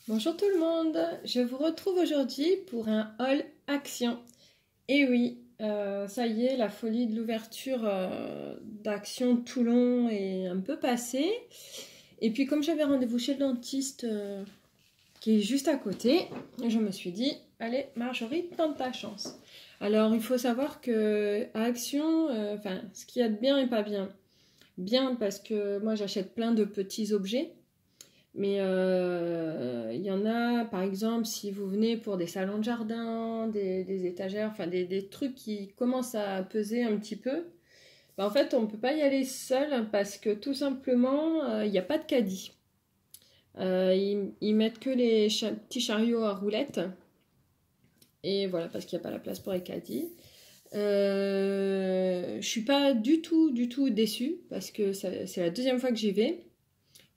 Bonjour tout le monde, je vous retrouve aujourd'hui pour un haul Action. Et oui, ça y est, la folie de l'ouverture d'Action Toulon est un peu passée. Et puis comme j'avais rendez-vous chez le dentiste qui est juste à côté, je me suis dit, allez Marjorie, tente ta chance. Alors il faut savoir que à Action, ce qu'il y a de bien et pas bien. Bien parce que moi j'achète plein de petits objets. Mais il y en a, par exemple, si vous venez pour des salons de jardin, des étagères, enfin des trucs qui commencent à peser un petit peu, ben en fait, on ne peut pas y aller seul parce que tout simplement, il n'y a pas de caddie. Ils mettent que les petits chariots à roulettes. Et voilà, parce qu'il n'y a pas la place pour les caddies. Je suis pas du tout déçue parce que c'est la deuxième fois que j'y vais.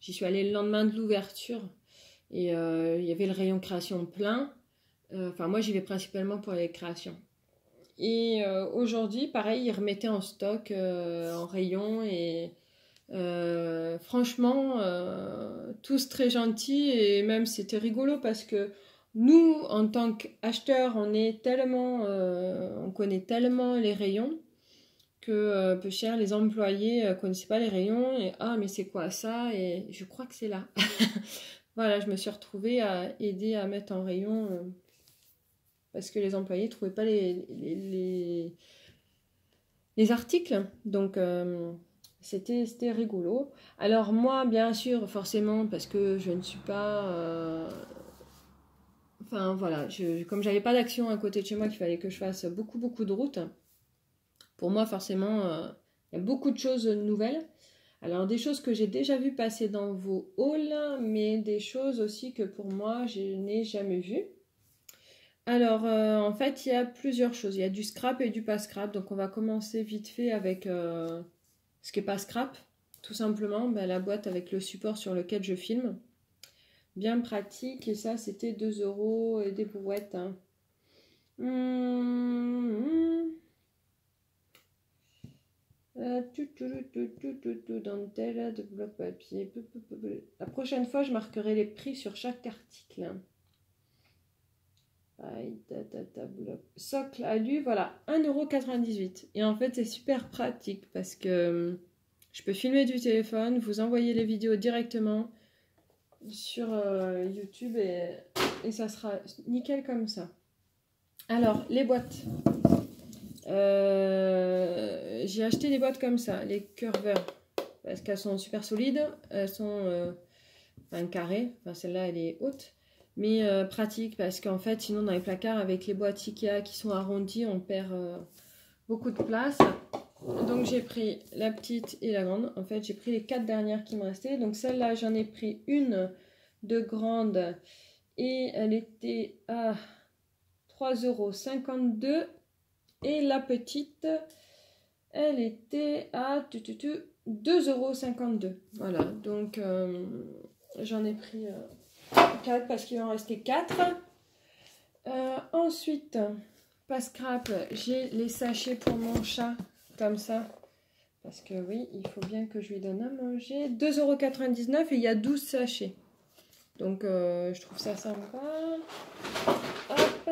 J'y suis allée le lendemain de l'ouverture et il y avait le rayon création plein. Enfin, moi, j'y vais principalement pour les créations. Et aujourd'hui, pareil, ils remettaient en stock en rayon et franchement, tous très gentils et même c'était rigolo parce que nous, en tant qu'acheteurs, on connaît tellement les rayons que peu cher, les employés connaissaient pas les rayons et ah mais c'est quoi ça et je crois que c'est là. Voilà, je me suis retrouvée à aider à mettre en rayon parce que les employés trouvaient pas les articles, donc c'était rigolo. Alors moi bien sûr forcément parce que je ne suis pas enfin voilà, comme j'avais pas d'action à côté de chez moi qu'il fallait que je fasse beaucoup de routes. Pour moi, forcément, il y a beaucoup de choses nouvelles. Alors, des choses que j'ai déjà vues passer dans vos hauls, mais des choses aussi que pour moi, je n'ai jamais vues. Alors, en fait, il y a plusieurs choses. Il y a du scrap et du pas scrap. Donc, on va commencer vite fait avec ce qui n'est pas scrap. Tout simplement, la boîte avec le support sur lequel je filme. Bien pratique. Et ça, c'était 2 € et des brouettes. Hein. Dentelle de bloc papier. La prochaine fois, je marquerai les prix sur chaque article. Socle alu, voilà, 1,98 €. Et en fait, c'est super pratique parce que je peux filmer du téléphone, vous envoyer les vidéos directement sur YouTube et ça sera nickel comme ça. Alors, les boîtes. J'ai acheté des boîtes comme ça, les Curver, parce qu'elles sont super solides, elles sont carrées, enfin celle-là elle est haute, mais pratique parce qu'en fait sinon dans les placards avec les boîtes Ikea qui sont arrondies on perd beaucoup de place. Donc j'ai pris la petite et la grande, en fait j'ai pris les 4 dernières qui me restaient, donc celle-là j'en ai pris une de grande et elle était à 3,52 € et la petite, elle était à 2,52 €. Voilà, donc j'en ai pris 4 parce qu'il en restait 4. Ensuite, pas scrap, j'ai les sachets pour mon chat, comme ça. Parce que oui, il faut bien que je lui donne à manger. 2,99 € et il y a 12 sachets. Donc je trouve ça sympa. Hop.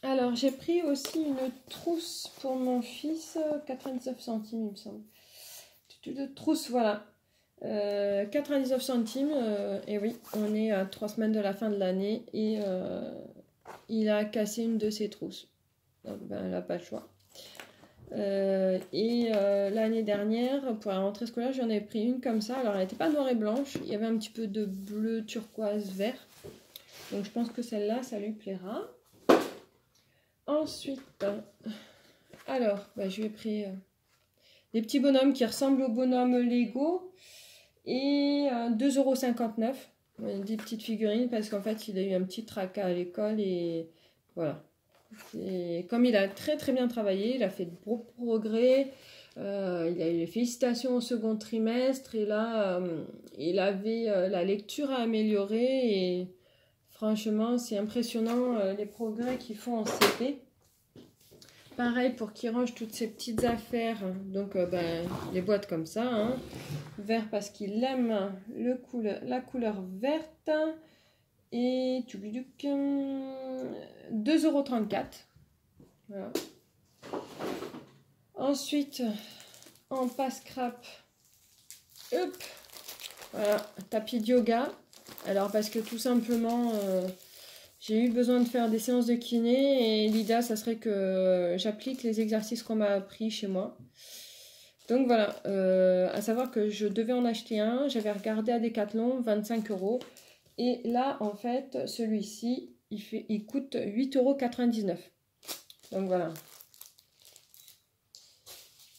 Alors, j'ai pris aussi une trousse pour mon fils, 99 centimes, il me semble. De trousse, voilà. 99 centimes, et oui, on est à 3 semaines de la fin de l'année, et il a cassé une de ses trousses. Donc, elle n'a pas le choix. L'année dernière, pour la rentrée scolaire, j'en ai pris une comme ça. Alors, elle n'était pas noire et blanche, il y avait un petit peu de bleu, turquoise, vert. Donc, je pense que celle-là, ça lui plaira. Ensuite, alors, je lui ai pris des petits bonhommes qui ressemblent aux bonhommes Lego et 2,59 €. Des petites figurines parce qu'en fait, il a eu un petit tracas à l'école et voilà. Et comme il a très bien travaillé, il a fait de gros progrès, il a eu les félicitations au second trimestre et là, il avait la lecture à améliorer et franchement, c'est impressionnant les progrès qu'ils font en CP. Pareil pour qu'il range toutes ces petites affaires. Donc, les boîtes comme ça. Vert parce qu'il aime la couleur verte. Et 2,34 €. Voilà. Ensuite, en passe-crap, hop, voilà, tapis de yoga. Alors parce que tout simplement, j'ai eu besoin de faire des séances de kiné et l'idée, ça serait que j'applique les exercices qu'on m'a appris chez moi. Donc voilà, à savoir que je devais en acheter un, j'avais regardé à Decathlon, 25 €. Et là, en fait, celui-ci, il coûte 8,99 €. Donc voilà.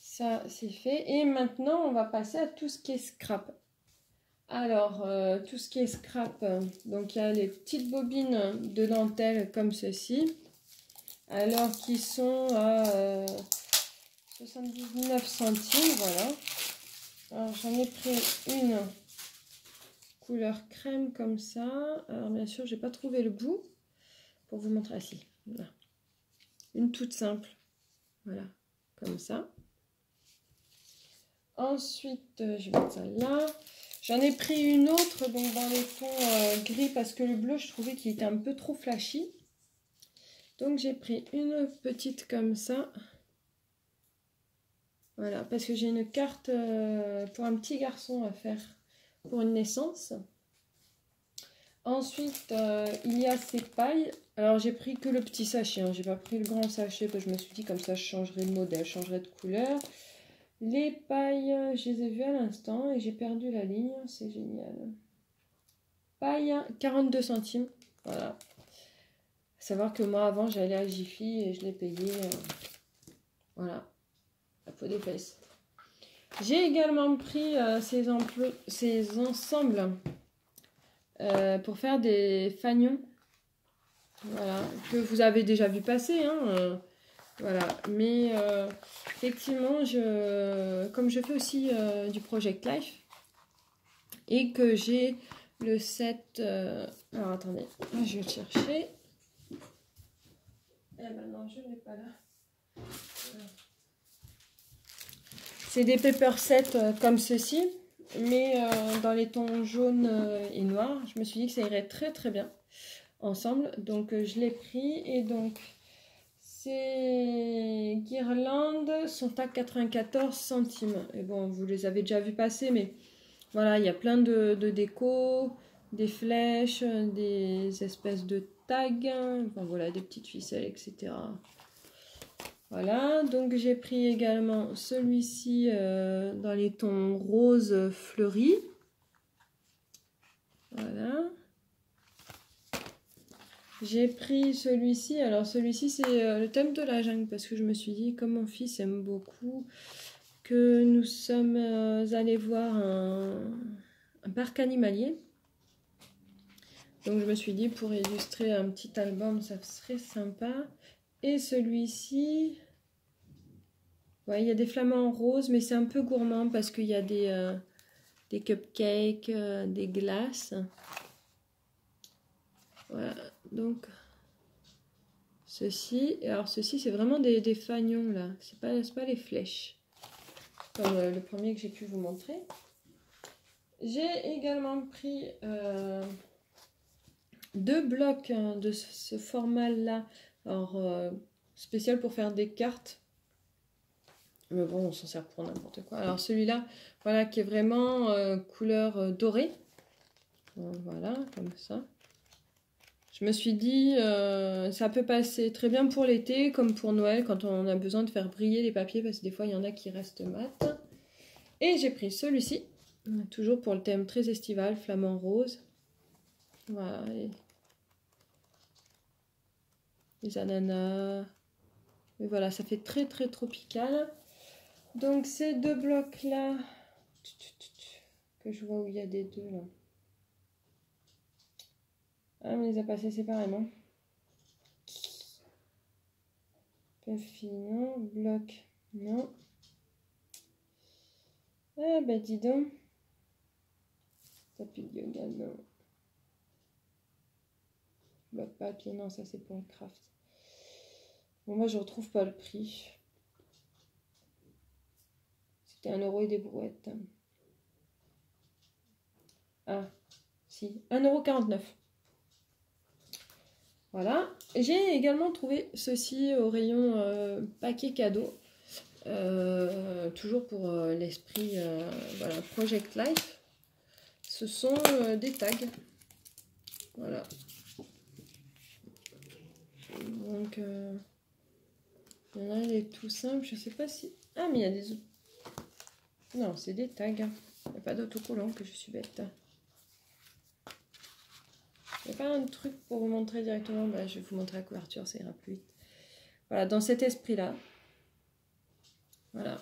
Ça, c'est fait. Et maintenant, on va passer à tout ce qui est scrap. Alors, tout ce qui est scrap, donc il y a les petites bobines de dentelle comme ceci. Alors, qui sont à 79 centimes, voilà. Alors, j'en ai pris une couleur crème comme ça. Alors, bien sûr, j'ai pas trouvé le bout pour vous montrer. Ah si, voilà. Une toute simple, voilà, comme ça. Ensuite, je vais mettre ça là. J'en ai pris une autre donc dans les tons gris parce que le bleu, je trouvais qu'il était un peu trop flashy. Donc, j'ai pris une petite comme ça. Voilà, parce que j'ai une carte pour un petit garçon à faire pour une naissance. Ensuite, il y a ces pailles. Alors, j'ai pris que le petit sachet. Hein. J'ai pas pris le grand sachet parce que je me suis dit comme ça, je changerai de modèle, je changerai de couleur. Les pailles, je les ai vues à l'instant et j'ai perdu la ligne. C'est génial. Paille, 42 centimes. Voilà. À savoir que moi, avant, j'allais à Jiffy et je l'ai payé. Voilà. La peau des fesses. J'ai également pris ces ensembles pour faire des fanions. Voilà. Que vous avez déjà vu passer. Hein, voilà. Mais effectivement, comme je fais aussi du Project Life et que j'ai le set... alors attendez, je vais le chercher. Eh ben non, je ne l'ai pas là. Voilà. C'est des paper sets comme ceci, mais dans les tons jaunes et noirs. Je me suis dit que ça irait très très bien ensemble. Donc je l'ai pris et donc ces guirlandes sont à 94 centimes. Et bon, vous les avez déjà vu passer, mais voilà, il y a plein de déco, des flèches, des espèces de tags, enfin voilà, des petites ficelles, etc. Voilà, donc j'ai pris également celui-ci dans les tons rose fleuri. Voilà. J'ai pris celui-ci. Alors celui-ci c'est le thème de la jungle parce que je me suis dit, comme mon fils aime beaucoup, que nous sommes allés voir un parc animalier. Donc je me suis dit, pour illustrer un petit album, ça serait sympa. Et celui-ci... Ouais, il y a des flamants roses, mais c'est un peu gourmand parce qu'il y a des cupcakes, des glaces. Voilà, donc ceci. Alors ceci, c'est vraiment des fanions là. C'est pas les flèches. Comme le premier que j'ai pu vous montrer. J'ai également pris 2 blocs de ce format là. Alors spécial pour faire des cartes. Mais bon, on s'en sert pour n'importe quoi. Alors celui-là, voilà, qui est vraiment couleur dorée. Voilà, comme ça. Je me suis dit, ça peut passer très bien pour l'été, comme pour Noël, quand on a besoin de faire briller les papiers, parce que des fois, il y en a qui restent mat. Et j'ai pris celui-ci, toujours pour le thème très estival, flamant rose. Voilà, les ananas. Et voilà, ça fait très très tropical. Donc ces 2 blocs-là, que je vois où il y a des 2 là. Ah, on les a passés séparément. Puffy, non. Bloc, non. Ah, bah dis donc. Tapis de yoga, non. Bloc papier, non, ça c'est pour le craft. Bon, moi je retrouve pas le prix. C'était 1 € et des brouettes. Ah, si, 1,49 €. Voilà. J'ai également trouvé ceci au rayon paquet cadeau. Toujours pour l'esprit voilà, Project Life. Ce sont des tags. Voilà. Donc, il y en a des tout simples. Je sais pas si... Ah, mais il y a des autres. Non, c'est des tags. Il n'y a pas d'autocollant, que je suis bête. Il n'y a pas un truc pour vous montrer directement. Bah, je vais vous montrer la couverture, ça ira plus vite. Voilà, dans cet esprit-là. Voilà.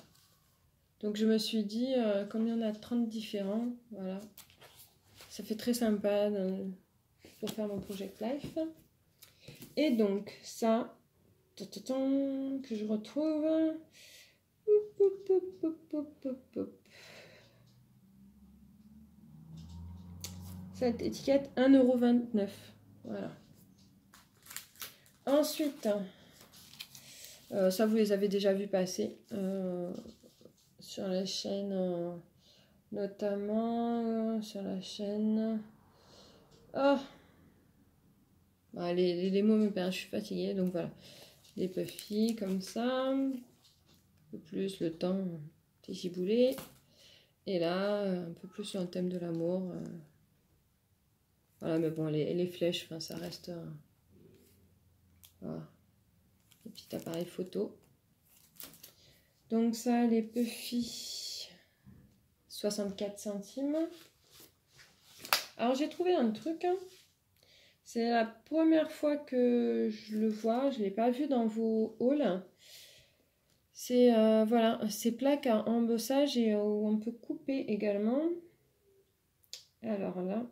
Donc je me suis dit, comme il y en a 30 différents, voilà. Ça fait très sympa pour faire mon Project Life. Et donc, ça, que je retrouve. Cette étiquette 1,29 €. Voilà. Ensuite, ça vous les avez déjà vu passer sur la chaîne, notamment sur la chaîne. Oh, bah, les mots me perdent, je suis fatiguée, donc voilà. Des puffy comme ça, un peu plus le temps des giboulées. Et là, un peu plus sur le thème de l'amour. Voilà, mais bon, les flèches, enfin, ça reste... voilà. Le petit appareil photo. Donc ça, les puffy, 64 centimes. Alors, j'ai trouvé un truc. Hein. C'est la première fois que je le vois. Je ne l'ai pas vu dans vos hauls. C'est voilà, ces plaques à embossage et où on peut couper également. Alors là,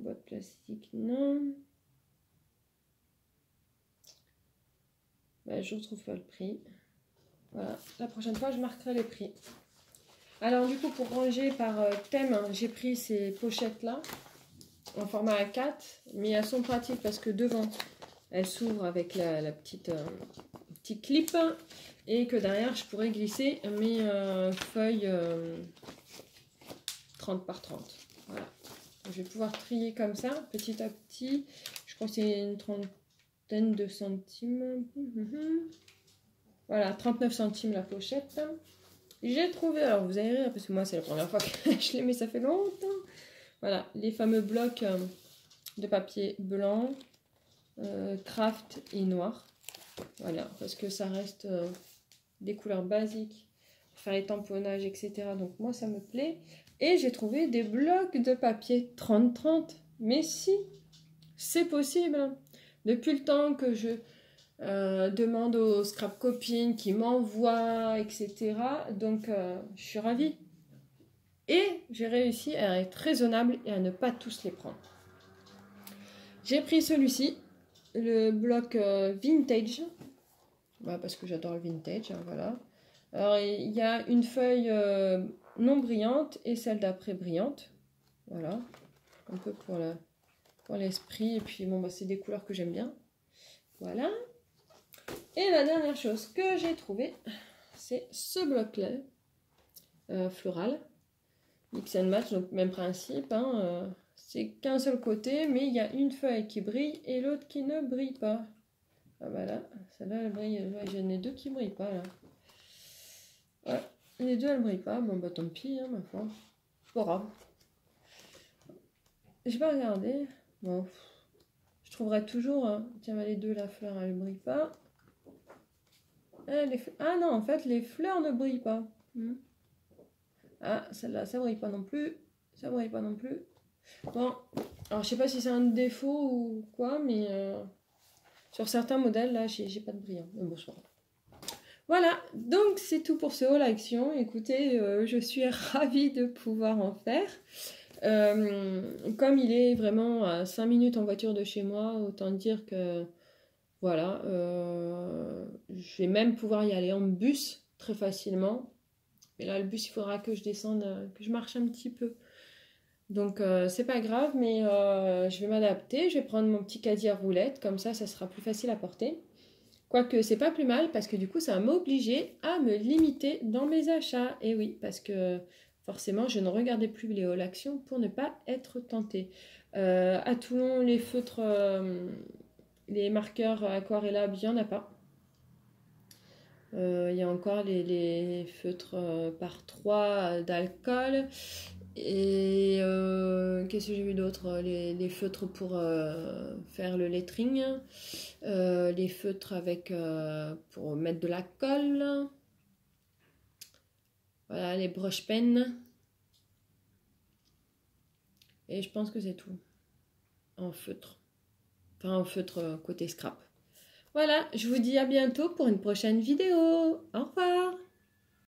boîte plastique, non. Bah, je ne retrouve pas le prix. Voilà, la prochaine fois, je marquerai les prix. Alors du coup, pour ranger par thème, hein, j'ai pris ces pochettes-là en format A4, mais elles sont pratiques parce que devant, elles s'ouvrent avec la petite clip et que derrière, je pourrais glisser mes feuilles 30 par 30. Voilà. Je vais pouvoir trier comme ça, petit à petit. Je crois que c'est une trentaine de centimes. Voilà, 39 centimes la pochette. J'ai trouvé, alors vous allez rire parce que moi c'est la première fois que je l'ai, mais ça fait longtemps. Voilà, les fameux blocs de papier blanc, craft et noir. Voilà, parce que ça reste des couleurs basiques pour faire les tamponnages, etc. Donc moi ça me plaît. Et j'ai trouvé des blocs de papier 30-30. Mais si, c'est possible. Depuis le temps que je demande aux scrap copines qui m'envoient, etc. Donc je suis ravie. Et j'ai réussi à être raisonnable et à ne pas tous les prendre. J'ai pris celui-ci, le bloc vintage. Voilà, parce que j'adore le vintage, hein, voilà. Alors il y a une feuille non brillante et celle d'après brillante. Voilà, un peu pour l'esprit. Et puis bon, bah, c'est des couleurs que j'aime bien. Voilà. Et la dernière chose que j'ai trouvée, c'est ce bloc-là, floral. Mix and match, donc même principe. Hein, c'est qu'un seul côté, mais il y a une feuille qui brille et l'autre qui ne brille pas. Ah bah là, celle-là elle brille. Ouais, j'en ai deux qui ne brillent pas là. Ouais, les deux elles brillent pas. Bon bah tant pis, hein, ma foi. Pas grave. J'ai pas regardé. Bon, je trouverai toujours. Hein. Tiens, bah, les deux, la fleur elle brille pas. Ah non, en fait, les fleurs ne brillent pas. Ah, celle-là, ça brille pas non plus. Ça brille pas non plus. Bon, alors je sais pas si c'est un défaut ou quoi, mais sur certains modèles, là, j'ai pas de brillant. Bon, c'est pas grave. Voilà, donc c'est tout pour ce haul action. Écoutez, je suis ravie de pouvoir en faire. Comme il est vraiment à 5 minutes en voiture de chez moi, autant dire que voilà, je vais même pouvoir y aller en bus très facilement. Mais là, le bus, il faudra que je descende, que je marche un petit peu. Donc, c'est pas grave, mais je vais m'adapter. Je vais prendre mon petit casier à roulettes, comme ça sera plus facile à porter. Quoique, c'est pas plus mal parce que du coup, ça m'a obligé à me limiter dans mes achats. Et oui, parce que forcément, je ne regardais plus les hauls actions pour ne pas être tentée. À Toulon, les feutres, les marqueurs aquarellables, il n'y en a pas. Il y a encore les feutres par 3 d'alcool. Et qu'est-ce que j'ai vu d'autre? Les feutres pour faire le lettering. Les feutres avec pour mettre de la colle. Voilà, les brush pens. Et je pense que c'est tout. En feutre. Enfin, en feutre côté scrap. Voilà, je vous dis à bientôt pour une prochaine vidéo. Au revoir!